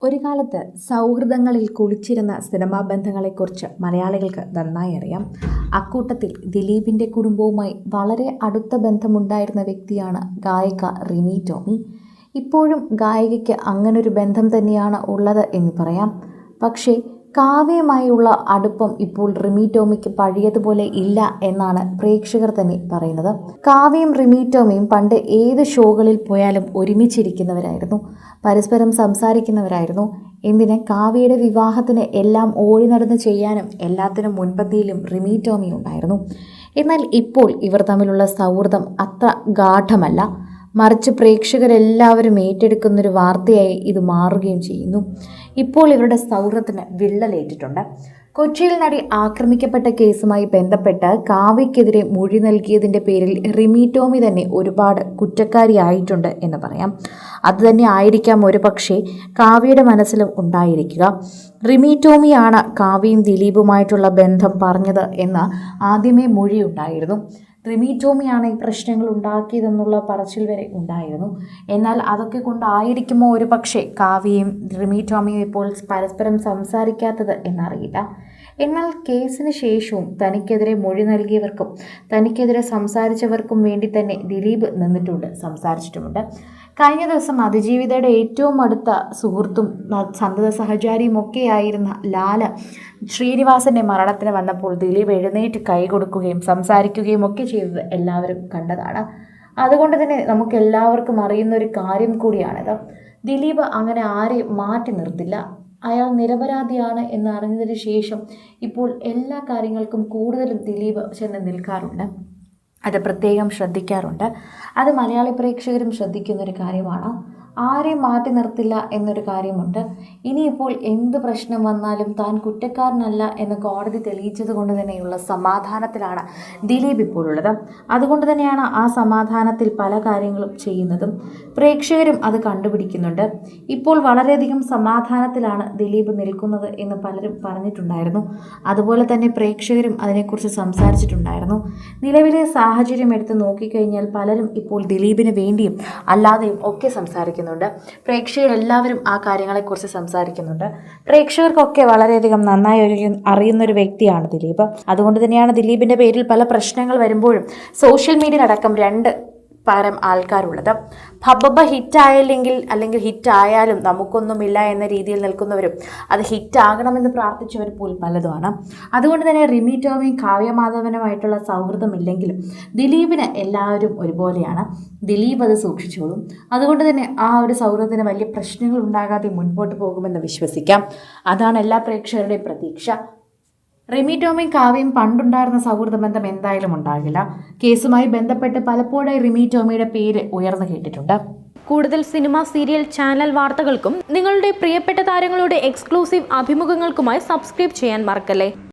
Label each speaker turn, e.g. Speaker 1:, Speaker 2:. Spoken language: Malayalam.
Speaker 1: ഒരു കാലത്ത് സൗഹൃദങ്ങളിൽ കുളിച്ചിരുന്ന സിനിമാ ബന്ധങ്ങളെക്കുറിച്ച് മലയാളികൾക്ക് നന്നായി അറിയാം. അക്കൂട്ടത്തിൽ ദിലീപിൻ്റെ കുടുംബവുമായി വളരെ അടുത്ത ബന്ധമുണ്ടായിരുന്ന വ്യക്തിയാണ് ഗായിക റിമി ടോമി. ഇപ്പോഴും ഗായികയ്ക്ക് അങ്ങനൊരു ബന്ധം തന്നെയാണ് ഉള്ളത് എന്ന് പറയാം. പക്ഷേ കാവ്യയുമായുള്ള അടുപ്പം ഇപ്പോൾ റിമി ടോമിക്ക് പഴയതുപോലെ ഇല്ല എന്നാണ് പ്രേക്ഷകർ തന്നെ പറയുന്നത്. കാവ്യയും റിമി ടോമിയും പണ്ട് ഏത് ഷോകളിൽ പോയാലും ഒരുമിച്ചിരിക്കുന്നവരായിരുന്നു, പരസ്പരം സംസാരിക്കുന്നവരായിരുന്നു. എന്തിന്, കാവ്യയുടെ വിവാഹത്തിന് എല്ലാം ഓടി നടന്ന് ചെയ്യാനും എല്ലാത്തിനും മുൻപന്തിയിലും റിമി ടോമി ഉണ്ടായിരുന്നു. എന്നാൽ ഇപ്പോൾ ഇവർ തമ്മിലുള്ള സൗഹൃദം അത്ര ഗാഢമല്ല, മറിച്ച് പ്രേക്ഷകരെല്ലാവരും ഏറ്റെടുക്കുന്നൊരു വാർത്തയായി ഇത് മാറുകയും ചെയ്യുന്നു. ഇപ്പോൾ ഇവരുടെ സൗഹൃദത്തിന് വിള്ളലേറ്റിട്ടുണ്ട്. കൊച്ചിയിൽ നടി ആക്രമിക്കപ്പെട്ട കേസുമായി ബന്ധപ്പെട്ട് കാവ്യക്കെതിരെ മൊഴി നൽകിയതിൻ്റെ പേരിൽ റിമി ടോമി തന്നെ ഒരുപാട് കുറ്റക്കാരിയായിട്ടുണ്ട് എന്ന് പറയാം. അതുതന്നെ ആയിരിക്കാം ഒരുപക്ഷെ കാവ്യയുടെ മനസ്സിലും ഉണ്ടായിരിക്കുക. റിമി ടോമിയാണ് കാവ്യയും ദിലീപുമായിട്ടുള്ള ബന്ധം പറഞ്ഞത് എന്ന് ആദ്യമേ മൊഴിയുണ്ടായിരുന്നു. റിമി ടോമിയാണ് ഈ പ്രശ്നങ്ങൾ ഉണ്ടാക്കിയതെന്നുള്ള പറച്ചിൽ വരെ ഉണ്ടായിരുന്നു. എന്നാൽ അതൊക്കെ കൊണ്ടായിരിക്കുമോ ഒരു പക്ഷേ കാവ്യയും റിമി ടോമിയും ഇപ്പോൾ പരസ്പരം സംസാരിക്കാത്തത് എന്നറിയില്ല. എന്നാൽ കേസിന് ശേഷവും തനിക്കെതിരെ മൊഴി നൽകിയവർക്കും തനിക്കെതിരെ സംസാരിച്ചവർക്കും വേണ്ടി തന്നെ ദിലീപ് നിന്നിട്ടുണ്ട്, സംസാരിച്ചിട്ടുമുണ്ട്. കഴിഞ്ഞ ദിവസം അതിജീവിതയുടെ ഏറ്റവും അടുത്ത സുഹൃത്തും സന്തത സഹചാരിയും ഒക്കെയായിരുന്ന ലാല് ശ്രീനിവാസന്റെ മരണത്തിന് വന്നപ്പോൾ ദിലീപ് എഴുന്നേറ്റ് കൈ കൊടുക്കുകയും സംസാരിക്കുകയും ഒക്കെ ചെയ്തത് എല്ലാവരും കണ്ടതാണ്. അതുകൊണ്ട് തന്നെ നമുക്ക് എല്ലാവർക്കും അറിയുന്ന ഒരു കാര്യം കൂടിയാണിത്. ദിലീപ് അങ്ങനെ ആരെയും മാറ്റി നിർത്തില്ല. അയാൾ നിരപരാധിയാണ് എന്ന് അറിഞ്ഞതിന് ശേഷം ഇപ്പോൾ എല്ലാ കാര്യങ്ങൾക്കും കൂടുതലും ദിലീപ് ചെന്ന് നിൽക്കാറുണ്ട്. അത് പ്രത്യേകം ശ്രദ്ധിക്കാറുണ്ട്. അത് മലയാളി പ്രേക്ഷകരും ശ്രദ്ധിക്കുന്നൊരു കാര്യമാണ്. ആരെയും മാറ്റി നിർത്തില്ല എന്നൊരു കാര്യമുണ്ട്. ഇനിയിപ്പോൾ എന്ത് പ്രശ്നം വന്നാലും താൻ കുറ്റക്കാരനല്ല എന്ന് കോടതി തെളിയിച്ചത് കൊണ്ട് തന്നെയുള്ള സമാധാനത്തിലാണ് ദിലീപ് ഇപ്പോൾ ഉള്ളത്. അതുകൊണ്ട് തന്നെയാണ് ആ സമാധാനത്തിൽ പല കാര്യങ്ങളും ചെയ്യുന്നതും. പ്രേക്ഷകരും അത് കണ്ടുപിടിക്കുന്നുണ്ട്. ഇപ്പോൾ വളരെയധികം സമാധാനത്തിലാണ് ദിലീപ് നിൽക്കുന്നത് എന്ന് പലരും പറഞ്ഞിട്ടുണ്ടായിരുന്നു. അതുപോലെ തന്നെ പ്രേക്ഷകരും അതിനെക്കുറിച്ച് സംസാരിച്ചിട്ടുണ്ടായിരുന്നു. നിലവിലെ സാഹചര്യം എടുത്ത് നോക്കിക്കഴിഞ്ഞാൽ പലരും ഇപ്പോൾ ദിലീപിന് വേണ്ടിയും അല്ലാതെയും ഒക്കെ സംസാരിക്കുന്നു. പ്രേക്ഷകരെല്ലാവരും ആ കാര്യങ്ങളെക്കുറിച്ച് സംസാരിക്കുന്നുണ്ട്. പ്രേക്ഷകർക്കൊക്കെ വളരെയധികം നന്നായി അറിയുന്നൊരു വ്യക്തിയാണ് ദിലീപ്. അതുകൊണ്ട് തന്നെയാണ് ദിലീപിൻ്റെ പേരിൽ പല പ്രശ്നങ്ങൾ വരുമ്പോഴും സോഷ്യൽ മീഡിയയിലടക്കം രണ്ട് പകരം ആൾക്കാരുള്ളത്. ഭബ്ബ ഹിറ്റായില്ലെങ്കിൽ അല്ലെങ്കിൽ ഹിറ്റായാലും നമുക്കൊന്നുമില്ല എന്ന രീതിയിൽ നിൽക്കുന്നവരും അത് ഹിറ്റാകണമെന്ന് പ്രാർത്ഥിച്ചവർ പോലും പലതുമാണ്. അതുകൊണ്ട് തന്നെ റിമി ടോമിയും കാവ്യമാധവനുമായിട്ടുള്ള സൗഹൃദമില്ലെങ്കിലും ദിലീപിന് എല്ലാവരും ഒരുപോലെയാണ്. ദിലീപ് അത് സൂക്ഷിച്ചോളും. അതുകൊണ്ട് തന്നെ ആ ഒരു സൗഹൃദത്തിന് വലിയ പ്രശ്നങ്ങൾ ഉണ്ടാകാതെ മുൻപോട്ട് പോകുമെന്ന് വിശ്വസിക്കാം. അതാണ് എല്ലാ പ്രേക്ഷകരുടെയും പ്രതീക്ഷ. റിമി ടോമിയും കാവ്യയും പണ്ടുണ്ടായിരുന്ന സൗഹൃദ ബന്ധം എന്തായാലും ഉണ്ടാകില്ല. കേസുമായി ബന്ധപ്പെട്ട് പലപ്പോഴായി റിമി ടോമിയുടെ പേര് ഉയർന്നു കേട്ടിട്ടുണ്ട്.
Speaker 2: കൂടുതൽ സിനിമ, സീരിയൽ, ചാനൽ വാർത്തകൾക്കും നിങ്ങളുടെ പ്രിയപ്പെട്ട താരങ്ങളുടെ എക്സ്ക്ലൂസീവ് അഭിമുഖങ്ങൾക്കുമായി സബ്സ്ക്രൈബ് ചെയ്യാൻ മറക്കല്ലേ.